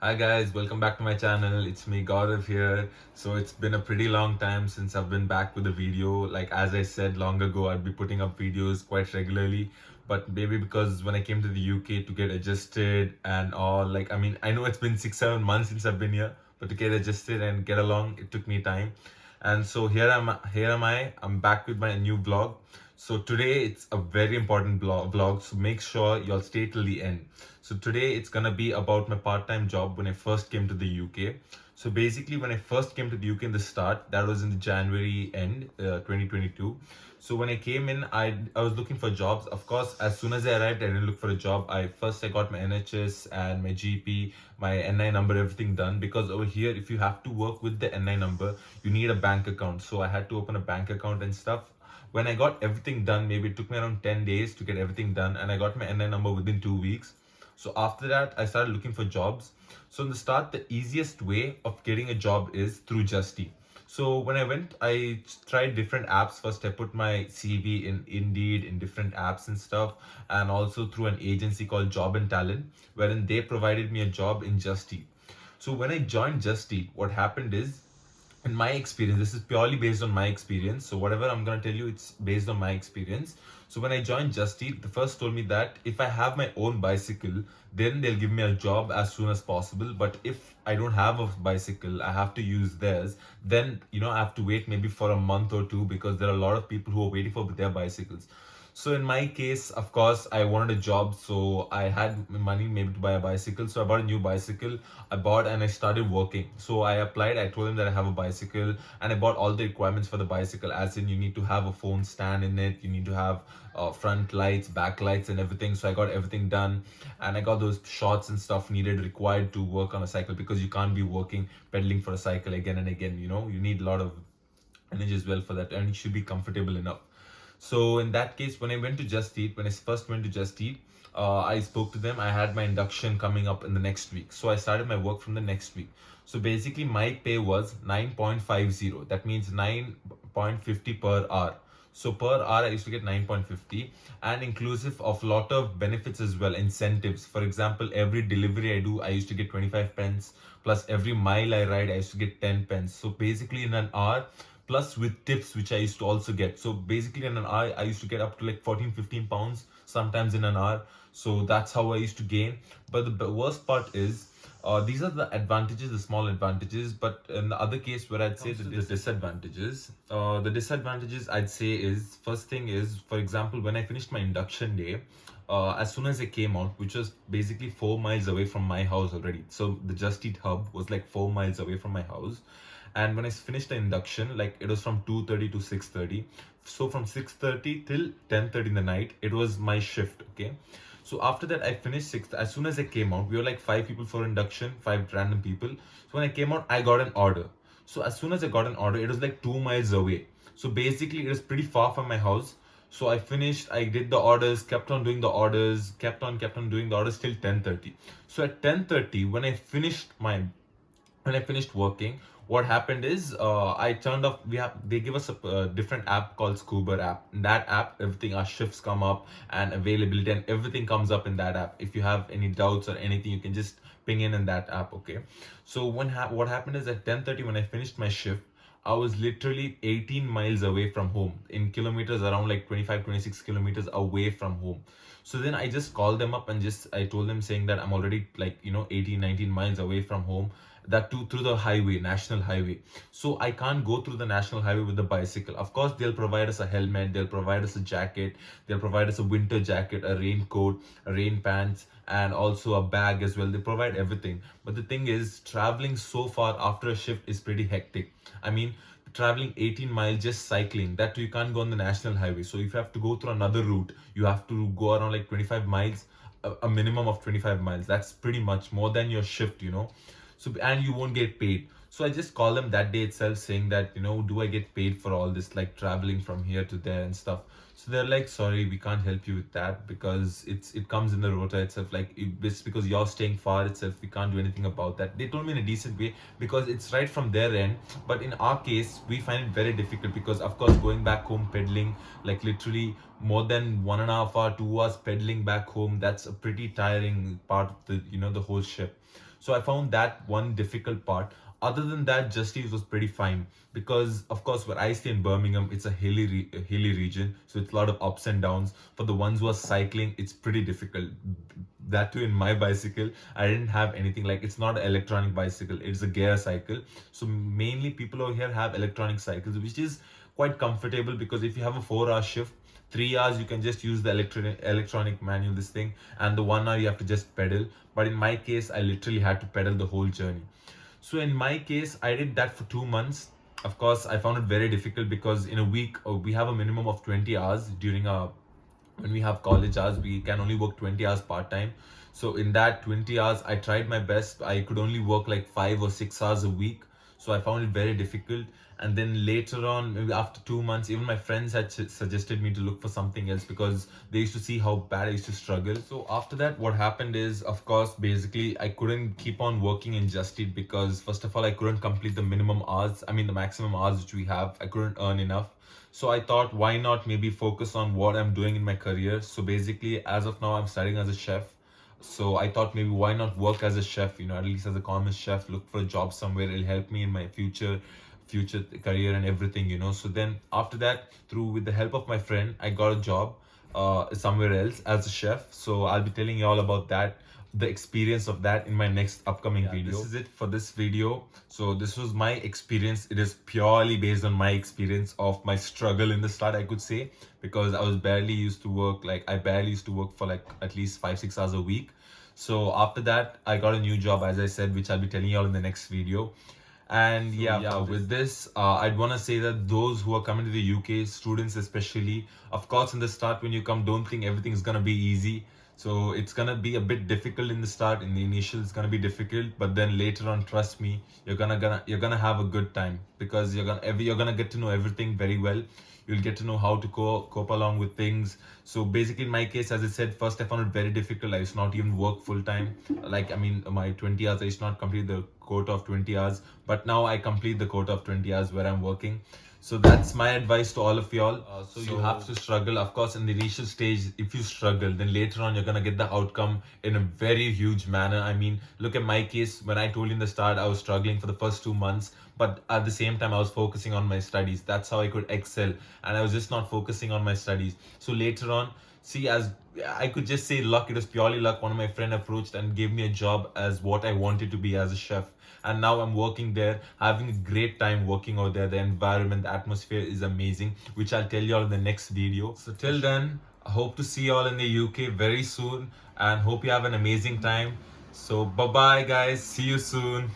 Hi guys, welcome back to my channel. It's me Gaurav here. So it's been a pretty long time since I've been back with a video. Like as I said long ago, I'd be putting up videos quite regularly. But maybe because when I came to the UK to get adjusted and all, I know it's been 6, 7 months since I've been here, but to get adjusted and get along, it took me time. And so here am I. I'm back with my new vlog. So today it's a very important vlog. So make sure y'all stay till the end. So today it's gonna be about my part-time job when I first came to the UK. So basically, when I first came to the UK in the start, that was in the January end, 2022. So when I came in, I was looking for jobs. Of course, as soon as I arrived, I didn't look for a job. I got my NHS and my GP, my NI number, everything done. Because over here, if you have to work with the NI number, you need a bank account. So I had to open a bank account and stuff. When I got everything done, maybe it took me around 10 days to get everything done, and I got my NI number within 2 weeks. So after that, I started looking for jobs. So in the start, the easiest way of getting a job is through Just Eat. So when I went, I tried different apps. First, I put my CV in Indeed, in different apps and stuff, and also through an agency called Job and Talent, wherein they provided me a job in Just Eat. So when I joined Just Eat, what happened is, in my experience, this is purely based on my experience. So whatever I'm gonna tell you, it's based on my experience. So when I joined Just Eat, the first told me that if I have my own bicycle, then they'll give me a job as soon as possible. But if I don't have a bicycle, I have to use theirs. Then I have to wait maybe for a month or two because there are a lot of people who are waiting for their bicycles. So in my case, of course, I wanted a job, so I had money maybe to buy a bicycle. So I bought a new bicycle. I bought and I started working. So I applied. I told them that I have a bicycle, and I bought all the requirements for the bicycle. As in, you need to have a phone stand in it. You need to have front lights, back lights, and everything. So I got everything done, and I got those shorts and stuff needed required to work on a cycle because you can't be working pedaling for a cycle again and again. You need a lot of energy as well for that, and it should be comfortable enough. So in that case, when I went to Just Eat, when I first went to Just Eat, I spoke to them. I had my induction coming up in the next week, so I started my work from the next week. So basically, my pay was 9.50. That means 9.50 per hour. So per hour, I used to get 9.50, and inclusive of lot of benefits as well, incentives. For example, every delivery I do, I used to get 25 pence. Plus every mile I ride, I used to get 10 pence. So basically, in an hour, plus with tips which I used to also get. So basically in an hour I used to get up to like 14-15 pounds sometimes in an hour. So that's how I used to gain. But the worst part is, these are the advantages, the small advantages. But in the other case where I'd say the disadvantages I'd say is, first thing is, for example, when I finished my induction day, as soon as I came out, which was basically 4 miles away from my house already. So the Just Eat hub was like 4 miles away from my house. And when I finished the induction, like it was from 2:30 to 6:30. So from 6:30 till 10:30 in the night, it was my shift. Okay. So after that, I finished sixth. As soon as I came out, we were like five people for induction, five random people. So when I came out, I got an order. So as soon as I got an order, it was like 2 miles away. So basically, it was pretty far from my house. So I finished, I did the orders, kept on doing the orders, kept on doing the orders till 10:30. So at 10:30, when I finished working, what happened is, I turned off. They give us a different app called Scuba app. In that app, everything, our shifts come up and availability and everything comes up in that app. If you have any doubts or anything, you can just ping in that app. Okay. So what happened is at 10:30 when I finished my shift, I was literally 18 miles away from home, in kilometers around like 25, 26 kilometers away from home. So then I just called them up and just I told them saying that I'm already like 18, 19 miles away from home, that too through the highway, national highway. So I can't go through the national highway with the bicycle. Of course, they'll provide us a helmet, they'll provide us a jacket, they'll provide us a winter jacket, a raincoat, a rain pants, and also a bag as well. They provide everything. But the thing is, traveling so far after a shift is pretty hectic. I mean, traveling 18 miles just cycling, that you can't go on the national highway. So if you have to go through another route, you have to go around like 25 miles, a minimum of 25 miles. That's pretty much more than your shift. So, and you won't get paid. So I just called them that day itself saying that, do I get paid for all this, like traveling from here to there and stuff? So they're like, sorry, we can't help you with that because it comes in the rota itself. Like it's because you're staying far itself, we can't do anything about that. They told me in a decent way because it's right from their end. But in our case, we find it very difficult because, of course, going back home pedaling, like literally more than 1.5 hour, 2 hours pedaling back home, that's a pretty tiring part of the whole trip. So I found that one difficult part. Other than that, Just Eat was pretty fine because, of course, where I stay in Birmingham, it's a hilly region, so it's a lot of ups and downs. For the ones who are cycling, it's pretty difficult. That too, in my bicycle, I didn't have anything like, it's not an electronic bicycle; it's a gear cycle. So mainly people over here have electronic cycles, which is quite comfortable because if you have a 4 hour shift, 3 hours you can just use the electronic manual this thing, and the 1 hour you have to just pedal. But in my case, I literally had to pedal the whole journey. So in my case, I did that for 2 months. Of course, I found it very difficult because in a week we have a minimum of 20 hours during our, when we have college hours, we can only work 20 hours part time. So in that 20 hours, I tried my best. I could only work like 5 or 6 hours a week. So I found it very difficult. And then later on, maybe after 2 months, even my friends had suggested me to look for something else because they used to see how bad I used to struggle. So after that, what happened is, of course, basically, I couldn't keep on working in Just Eat because, first of all, I couldn't complete the minimum hours. I mean, the maximum hours which we have. I couldn't earn enough. So I thought, why not maybe focus on what I'm doing in my career? So basically, as of now, I'm studying as a chef. So I thought maybe why not work as a chef, at least as a common chef, look for a job somewhere. It'll help me in my future career and everything. So then after that, through with the help of my friend, I got a job somewhere else as a chef. So I'll be telling you all about that, the experience of that in my next upcoming video. This is it for this video. So this was my experience. It is purely based on my experience of my struggle in the start, I could say, because I barely used to work, like I barely used to work for like at least 5-6 hours a week. So after that, I got a new job, as I said, which I'll be telling you all in the next video. And with this, I'd want to say that those who are coming to the UK, students especially, of course, in the start when you come, don't think everything's gonna be easy. So it's gonna be a bit difficult in the start. In the initial, it's gonna be difficult, but then later on, trust me, you're gonna have a good time because you're gonna get to know everything very well. You'll get to know how to cope along with things. So basically, in my case, as I said, first I found it very difficult. I used not even work full time. Like, I mean, my 20 hours, I used not complete the quota of 20 hours. But now I complete the quota of 20 hours where I'm working. So that's my advice to all of y'all. So you have to struggle. Of course, in the initial stage, if you struggle, then later on you're gonna get the outcome in a very huge manner. I mean, look at my case. When I told you in the start, I was struggling for the first 2 months, but at the same time, I was focusing on my studies. That's how I could excel, and I was just not focusing on my studies. So later on, see, as I could just say luck, it was purely luck. One of my friend approached and gave me a job as what I wanted to be as a chef, and now I'm working there, having a great time working out there. The environment, the atmosphere is amazing, which I'll tell you all in the next video. So till then, I hope to see you all in the UK very soon, and hope you have an amazing time. So bye bye guys, see you soon.